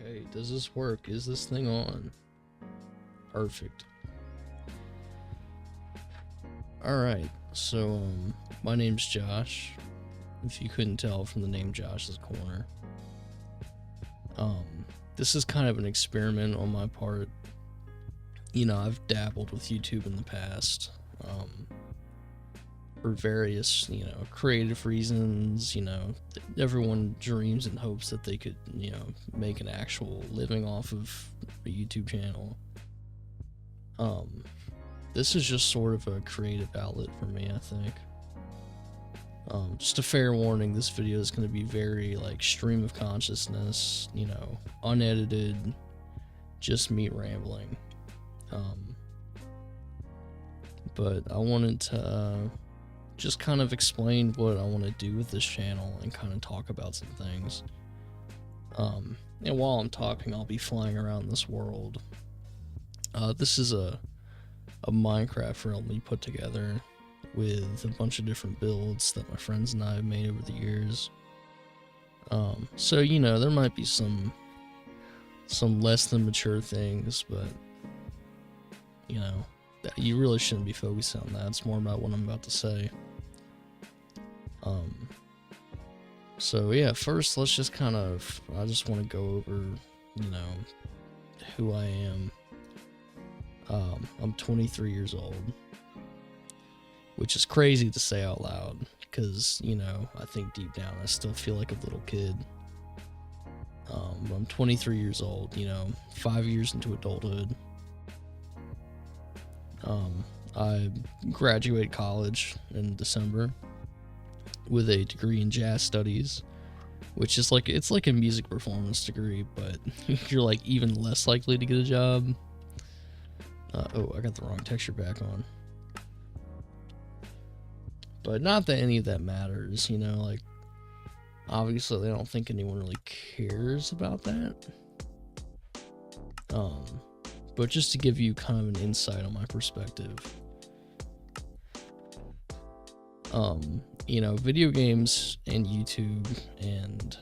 Okay, does this work? Is this thing on? Perfect. Alright, so, my name's Josh. If you couldn't tell from the name Josh's Corner. This is kind of an experiment on my part. You know, I've dabbled with YouTube in the past, for various, creative reasons. Everyone dreams and hopes that they could, make an actual living off of a YouTube channel. This is just sort of a creative outlet for me, I think. Just a fair warning, this video is going to be very, stream of consciousness, unedited, just me rambling. But I wanted to just kind of explain what I want to do with this channel and kind of talk about some things. And while I'm talking, I'll be flying around this world. This is a Minecraft realm we put together with a bunch of different builds that my friends and I have made over the years. So, there might be some less than mature things, but, you really shouldn't be focusing on that. It's more about what I'm about to say. So yeah, first let's just I just want to go over, who I am. I'm 23 years old, which is crazy to say out loud, because, I think deep down I still feel like a little kid. But I'm 23 years old, 5 years into adulthood. I graduated college in December with a degree in jazz studies, which is it's like a music performance degree, but you're even less likely to get a job. Oh, I got the wrong texture back on. But not that any of that matters, obviously I don't think anyone really cares about that. But just to give you kind of an insight on my perspective. Video games and YouTube and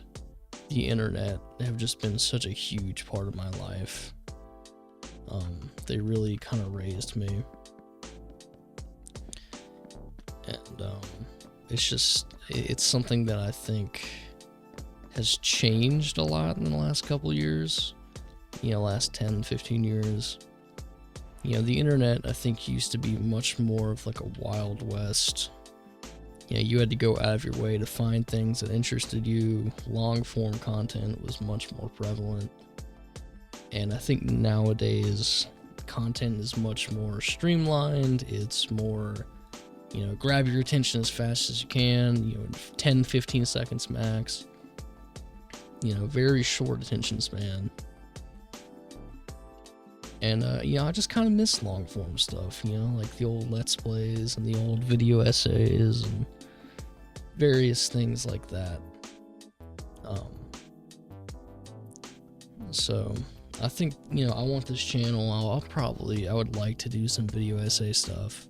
the internet have just been such a huge part of my life. They really kind of raised me. And it's something that I think has changed a lot in the last couple years. Last 10, 15 years. The internet, I think, used to be much more of a Wild West. You had to go out of your way to find things that interested you. Long form content was much more prevalent. And I think nowadays, content is much more streamlined. It's more, grab your attention as fast as you can, 10, 15 seconds max. Very short attention span. And, I just kind of miss long form stuff, like the old Let's Plays and the old video essays and various things like that. So I think, I want this channel, I would like to do some video essay stuff,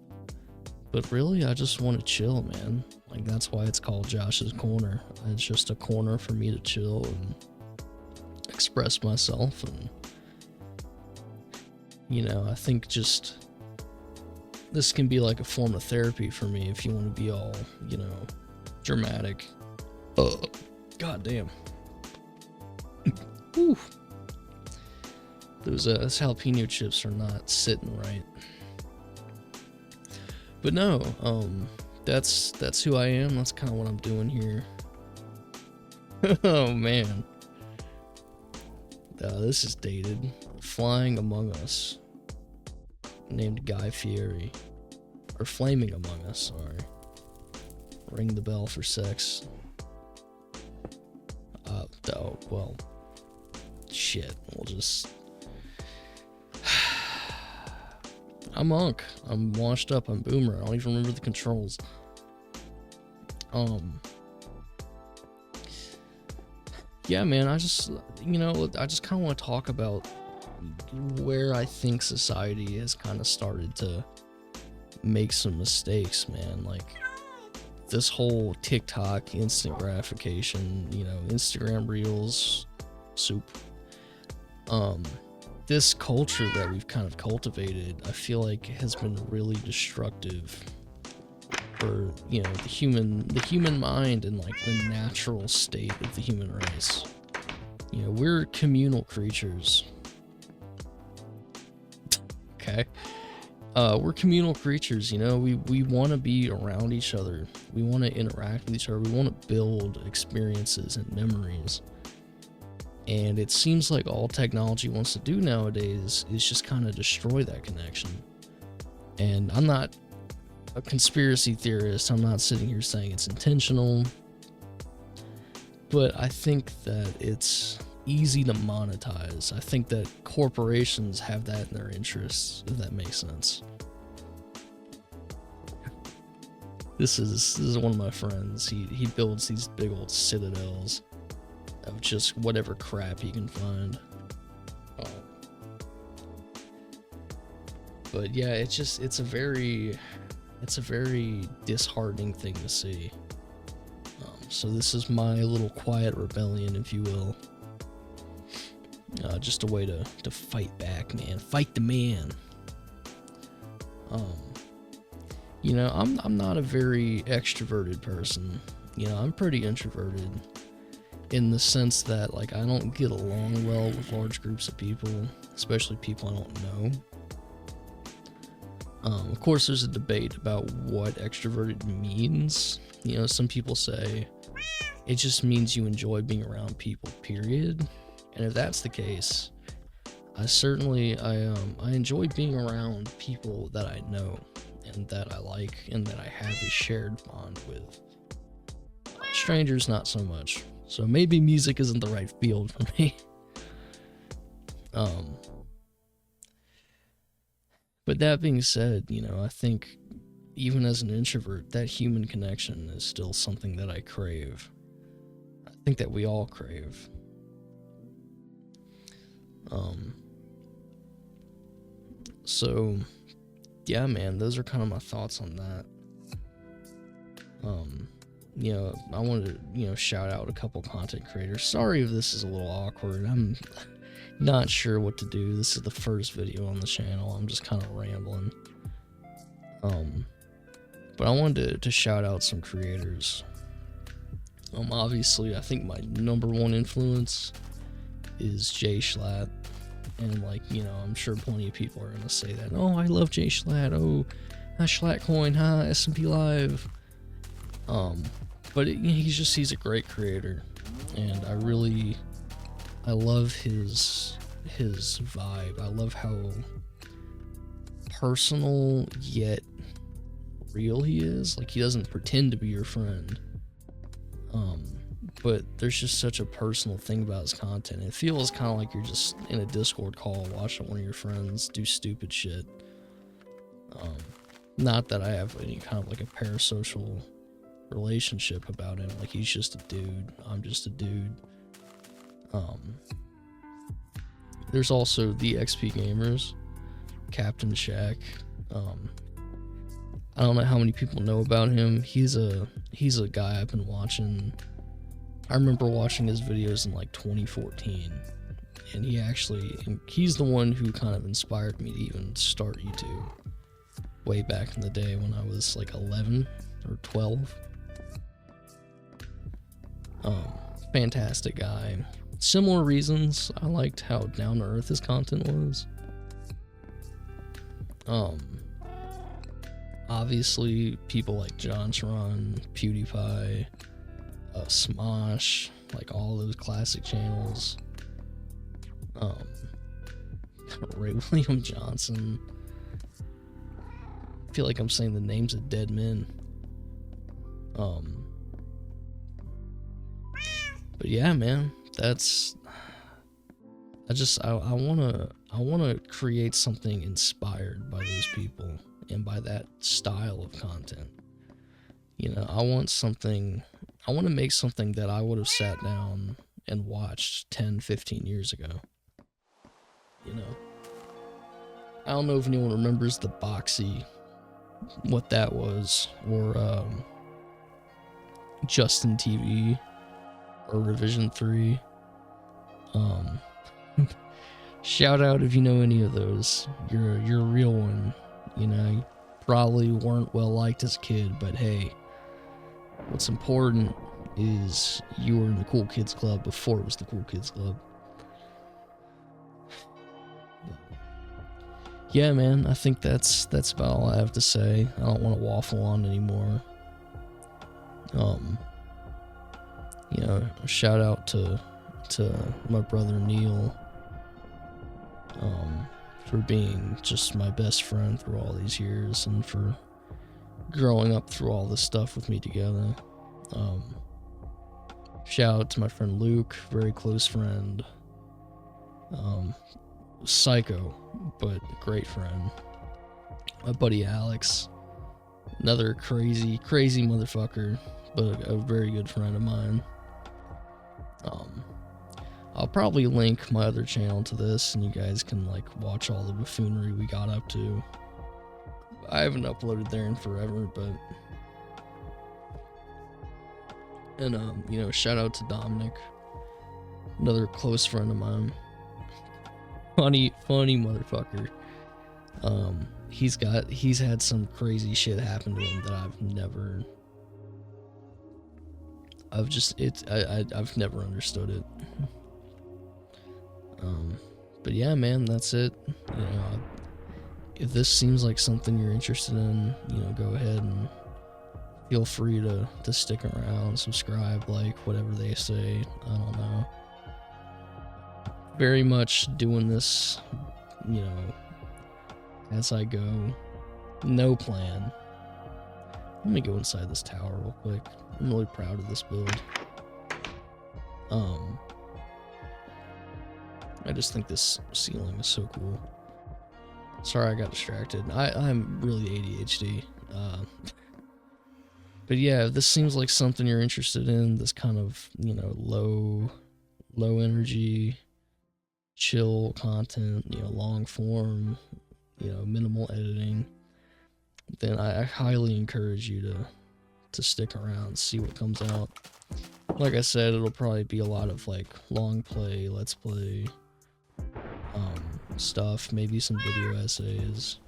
but really I just want to chill, man. That's why it's called Josh's Corner. It's just a corner for me to chill and express myself. And I think just this can be a form of therapy for me if you want to be all, dramatic. God damn. Whew. Those jalapeno chips are not sitting right. But no, that's who I am. That's kind of what I'm doing here. Oh man. This is dated. Flying Among Us. Named Guy Fieri. Or Flaming Among Us, sorry. Ring the bell for sex. Oh, well. Shit, we'll just... I'm Monk. I'm washed up. I'm Boomer. I don't even remember the controls. Yeah, man, I just kind of want to talk about where I think society has kind of started to make some mistakes, man. This whole TikTok instant gratification, Instagram Reels, soup. This culture that we've kind of cultivated, I feel like has been really destructive for, you know, the human mind and like the natural state of the human race. You know, we're communal creatures. Okay. We're communal creatures, you know, we want to be around each other. We want to interact with each other. We want to build experiences and memories. And it seems like all technology wants to do nowadays is just kind of destroy that connection. And I'm not a conspiracy theorist. I'm not sitting here saying it's intentional. But I think that it's easy to monetize. I think that corporations have that in their interests, if that makes sense. This is one of my friends. He builds these big old citadels of just whatever crap he can find. But yeah, it's a very disheartening thing to see. So this is my little quiet rebellion, if you will. Just a way to fight back, man. Fight the man. You know, I'm not a very extroverted person. You know, I'm pretty introverted in the sense that, like, I don't get along well with large groups of people, especially people I don't know. Of course, there's a debate about what extroverted means. You know, some people say it just means you enjoy being around people, period. And if that's the case, I enjoy being around people that I know and that I like and that I have a shared bond with. Strangers, not so much. So maybe music isn't the right field for me. But that being said, you know, I think even as an introvert, that human connection is still something that I crave. I think that we all crave. So yeah, man, those are kind of my thoughts on that. You know, I wanted to, you know, shout out a couple content creators. Sorry if this is a little awkward. I'm not sure what to do. This is the first video on the channel. I'm just kind of rambling. But I wanted to shout out some creators. Obviously, I think my number one influence is Jay Schlatt. And, like, you know, I'm sure plenty of people are going to say that. Oh, I love Jay Schlatt. Oh, Schlattcoin, S&P Live. But he's a great creator. And I love his vibe. I love how personal yet real he is. Like, he doesn't pretend to be your friend. But there's just such a personal thing about his content. It feels kind of like you're just in a Discord call watching one of your friends do stupid shit. Not that I have any kind of like a parasocial relationship about him. Like, he's just a dude. I'm just a dude. There's also the XP Gamers, Captain Shack. I don't know how many people know about him. He's a guy I've been watching. I remember watching his videos in like 2014, and he's the one who kind of inspired me to even start YouTube way back in the day when I was like 11 or 12. Fantastic guy. Similar reasons. I liked how down to earth his content was. Obviously, people like JonTron, PewDiePie, Smosh, like all those classic channels. Ray William Johnson. I feel like I'm saying the names of dead men. But yeah, man, that's. I wanna create something inspired by those people and by that style of content. You know, I want to make something that I would have sat down and watched 10, 15 years ago. You know, I don't know if anyone remembers the Boxy, what that was, or Justin TV or Revision 3. Shout out if you know any of those. You're a real one. You know, you probably weren't well liked as a kid, but hey, what's important is you were in the Cool Kids Club before it was the Cool Kids Club. Yeah, man, I think that's about all I have to say. I don't want to waffle on anymore. You know, shout out to my brother Neil, for being just my best friend through all these years and for growing up through all this stuff with me together. Shout out to my friend Luke, very close friend. Psycho, but great friend. My buddy Alex, another crazy motherfucker, but a very good friend of mine. I'll probably link my other channel to this, and you guys can like watch all the buffoonery we got up to. I haven't uploaded there in forever, but and you know, shout out to Dominic, another close friend of mine. Funny motherfucker. He's had some crazy shit happen to him that I've never understood it. But yeah, man, that's it. You know, if this seems like something you're interested in, you know, go ahead and feel free to stick around, subscribe, like, whatever they say. I don't know. Very much doing this, you know, as I go. No plan. Let me go inside this tower real quick. I'm really proud of this build. I just think this ceiling is so cool. Sorry I got distracted. I'm really ADHD. But yeah, if this seems like something you're interested in, this kind of, you know, low energy, chill content, you know, long form, you know, minimal editing, then I highly encourage you to stick around, see what comes out. Like I said, it'll probably be a lot of like long play, let's play stuff, maybe some video essays,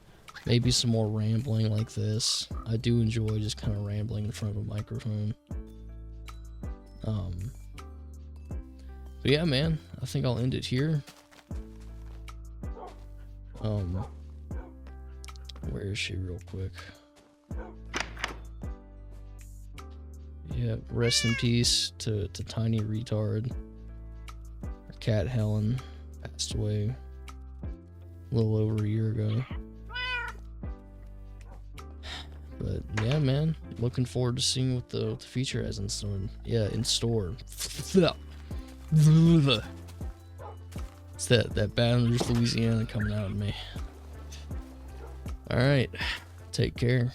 maybe some more rambling like this. I do enjoy just kind of rambling in front of a microphone. But yeah, man, I think I'll end it here. Where is she real quick? Yeah, rest in peace to Tiny Retard. Our cat Helen passed away a little over a year ago. But yeah, man, looking forward to seeing what the future has in store. Yeah, in store. It's that Baton Rouge, Louisiana coming out of me. All right, take care.